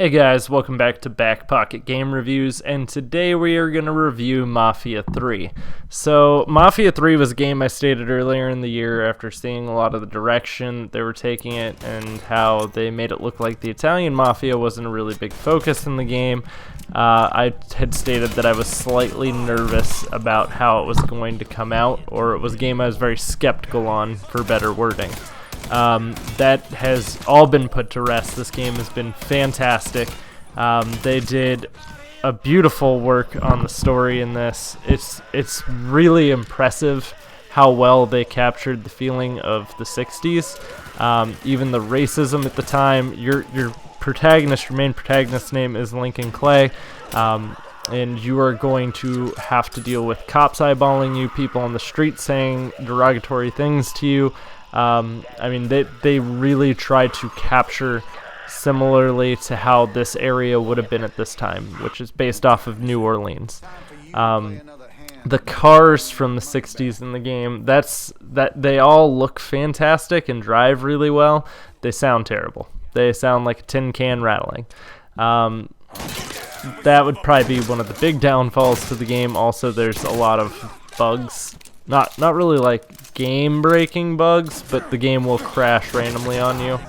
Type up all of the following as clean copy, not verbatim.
Hey guys, welcome back to Backpocket Game Reviews, and today we are going to review Mafia 3. So, Mafia 3 was a game I stated earlier in the year after seeing a lot of the direction they were taking it and how they made it look like the Italian Mafia wasn't a really big focus in the game. I had stated that I was slightly nervous about how it was going to come out, or it was a game I was very skeptical on, for better wording. That has all been put to rest. This game has been fantastic. They did a beautiful work on the story in this. It's really impressive how well they captured the feeling of the 60s. Even the racism at the time. Your protagonist, your main protagonist's name is Lincoln Clay. And you are going to have to deal with cops eyeballing you, people on the street saying derogatory things to you. I mean, they really tried to capture similarly to how this area would have been at this time, which is based off of New Orleans. The cars from the 60s in the game, they all look fantastic and drive really well. They sound terrible. They sound like a tin can rattling. That would probably be one of the big downfalls to the game. Also, there's a lot of bugs. Not really like game-breaking bugs, but the game will crash randomly on you.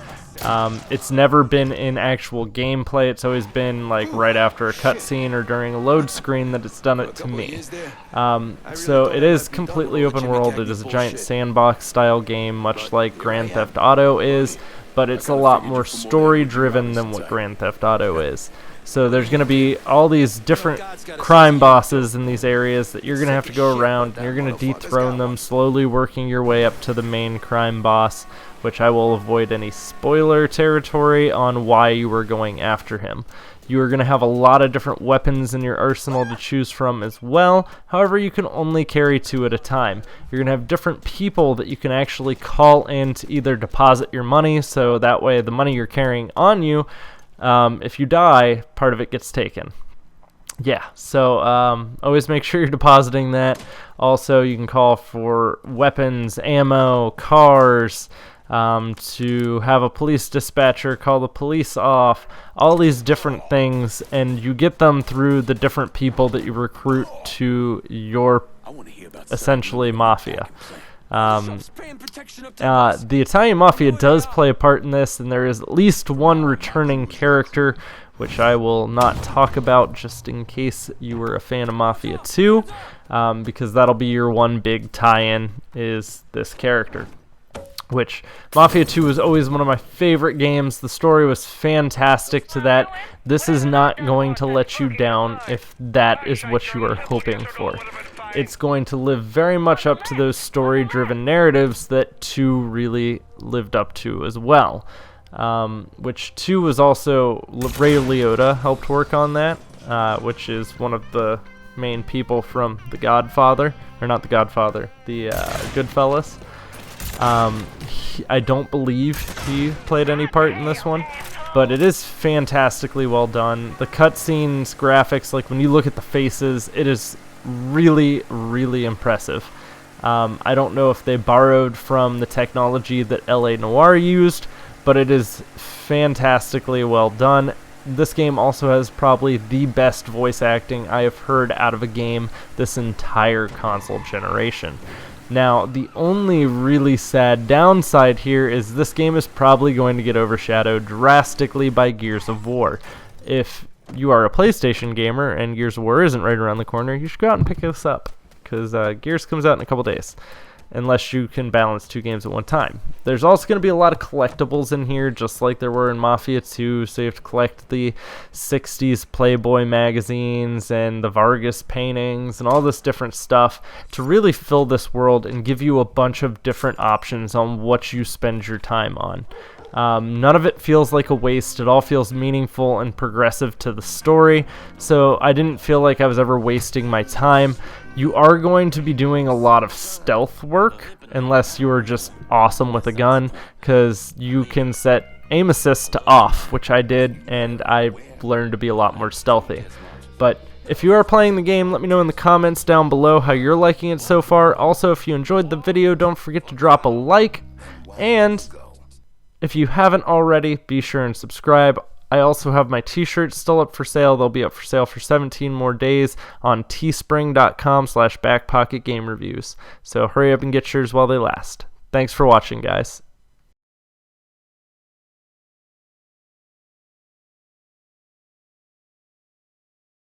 It's never been in actual gameplay. It's always been like right after a cutscene or during a load screen that it's done it to me. So it is completely open world. It is a giant sandbox-style game, much like Grand Theft Auto is, but it's a lot more story-driven than what Grand Theft Auto is. So there's going to be all these different crime bosses in these areas that you're going to have to go around, and you're going to dethrone them, slowly working your way up to the main crime boss, which I will avoid any spoiler territory on why you are going after him. You are going to have a lot of different weapons in your arsenal to choose from as well. However, you can only carry 2 at a time. You're going to have different people that you can actually call in to either deposit your money, so that way the money you're carrying on you, if you die, part of it gets taken. Yeah, so always make sure you're depositing that. Also, you can call for weapons, ammo, cars, to have a police dispatcher call the police off, all these different things, and you get them through the different people that you recruit to your, essentially, mafia. The Italian Mafia does play a part in this, and there is at least one returning character, which I will not talk about just in case you were a fan of Mafia 2, because that'll be your one big tie-in, is this character. Which, Mafia 2 was always one of my favorite games. The story was fantastic to that. This is not going to let you down if that is what you are hoping for. It's going to live very much up to those story-driven narratives that 2 really lived up to as well. Which 2 was also, Ray Liotta helped work on that, which is one of the main people from The Godfather, or not The Godfather, the Goodfellas. I don't believe he played any part in this one, but it is fantastically well done. The cutscenes, graphics, like when you look at the faces, it is really, really impressive. I don't know if they borrowed from the technology that LA Noire used, but it is fantastically well done. This game also has probably the best voice acting I have heard out of a game this entire console generation. Now, the only really sad downside here is this game is probably going to get overshadowed drastically by Gears of War. If you are a PlayStation gamer and Gears of War isn't right around the corner, you should go out and pick this up, because Gears comes out in a couple days, unless you can balance 2 games at one time. There's also going to be a lot of collectibles in here, just like there were in Mafia 2, so you have to collect the 60s Playboy magazines and the Vargas paintings and all this different stuff to really fill this world and give you a bunch of different options on what you spend your time on. None of it feels like a waste. It all feels meaningful and progressive to the story, so I didn't feel like I was ever wasting my time. You are going to be doing a lot of stealth work, unless you are just awesome with a gun, because you can set aim assist to off, which I did, and I learned to be a lot more stealthy. But if you are playing the game, let me know in the comments down below how you're liking it so far. Also, if you enjoyed the video, don't forget to drop a like, and if you haven't already, be sure and subscribe. I also have my t-shirts still up for sale. They'll be up for sale for 17 more days on teespring.com/BackPocketGameReviews. So hurry up and get yours while they last. Thanks for watching, guys.